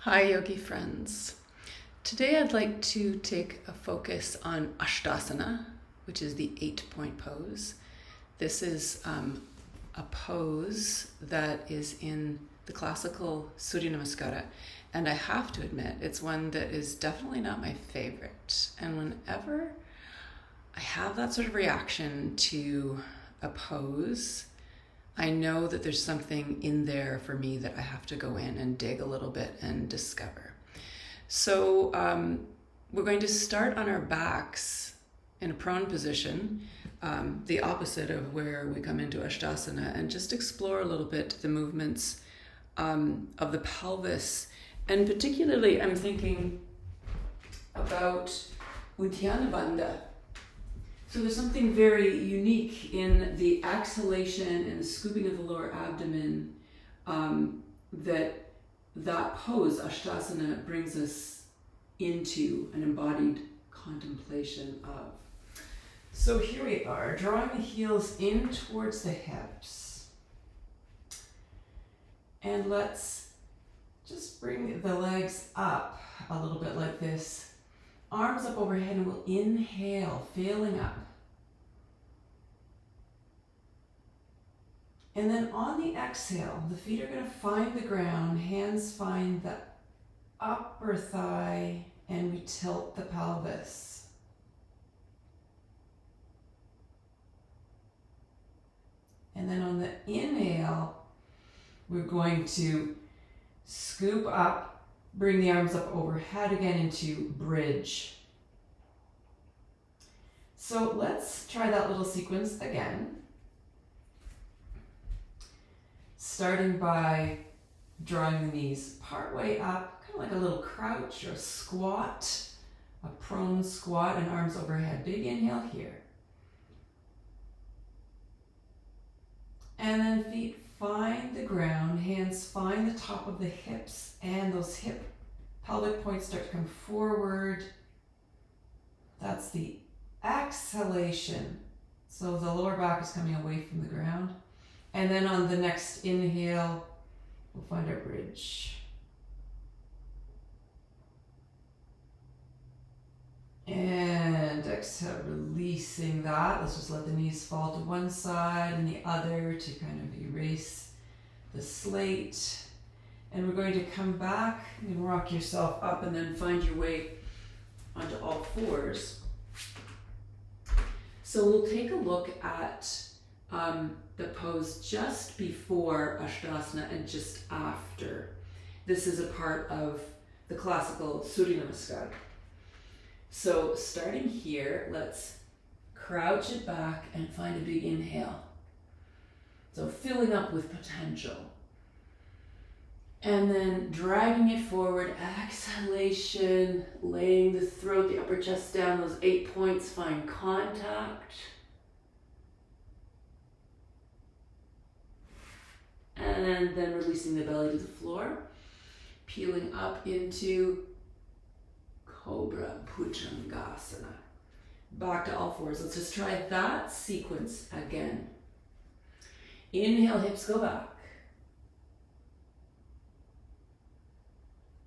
Hi yogi friends. Today I'd like to take a focus on Ashtāsana, which is the 8-point pose. This is a pose that is in the classical Surya Namaskara, and I have to admit it's one that is definitely not my favorite. And whenever I have that sort of reaction to a pose, I know that there's something in there for me that I have to go in and dig a little bit and discover. So we're going to start on our backs in a prone position, the opposite of where we come into Ashtāsana, and just explore a little bit the movements of the pelvis. And particularly I'm thinking about Uddhiyana Bandha. So there's something very unique in the exhalation and the scooping of the lower abdomen that pose, Ashtāsana, brings us into an embodied contemplation of. So here we are, drawing the heels in towards the hips. And let's just bring the legs up a little bit like this. Arms up overhead, and we'll inhale, feeling up. And then on the exhale, the feet are going to find the ground, hands find the upper thigh, and we tilt the pelvis. And then on the inhale, we're going to scoop up, bring the arms up overhead again into bridge. So let's try that little sequence again. Starting by drawing the knees part way up, kind of like a little crouch or a squat, a prone squat, and arms overhead. Big inhale here. And then feet find the ground, hands find the top of the hips, and those hip pelvic points start to come forward. That's the exhalation. So the lower back is coming away from the ground. And then on the next inhale, we'll find our bridge. And exhale, releasing that. Let's just let the knees fall to one side and the other to kind of erase the slate. And we're going to come back and rock yourself up and then find your way onto all fours. So we'll take a look at the pose just before Ashtāsana and just after. This is a part of the classical Surya Namaskara. So starting here, let's crouch it back and find a big inhale. So filling up with potential. And then dragging it forward, exhalation, laying the throat, the upper chest down, those 8 points find contact. And then releasing the belly to the floor, peeling up into Cobra Bhujangasana. Back to all fours. Let's just try that sequence again. Inhale, hips go back.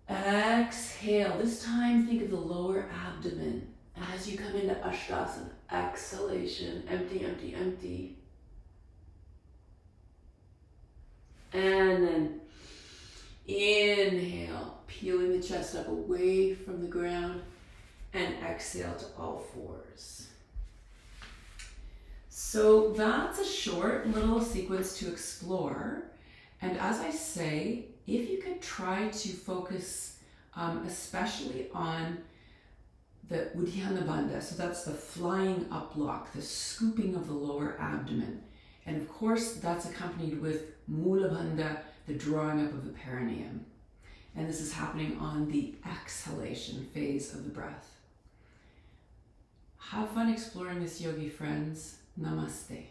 Exhale. This time think of the lower abdomen as you come into Ashtāsana. Exhalation, empty, empty, empty. And then inhale, peeling the chest up away from the ground, and exhale to all fours. So that's a short little sequence to explore. And as I say, if you could try to focus especially on the Uddhiyana Bandha, so that's the flying up block, the scooping of the lower abdomen. And of course, that's accompanied with Mula Bandha, the drawing up of the perineum. And this is happening on the exhalation phase of the breath. Have fun exploring this, yogi friends. Namaste.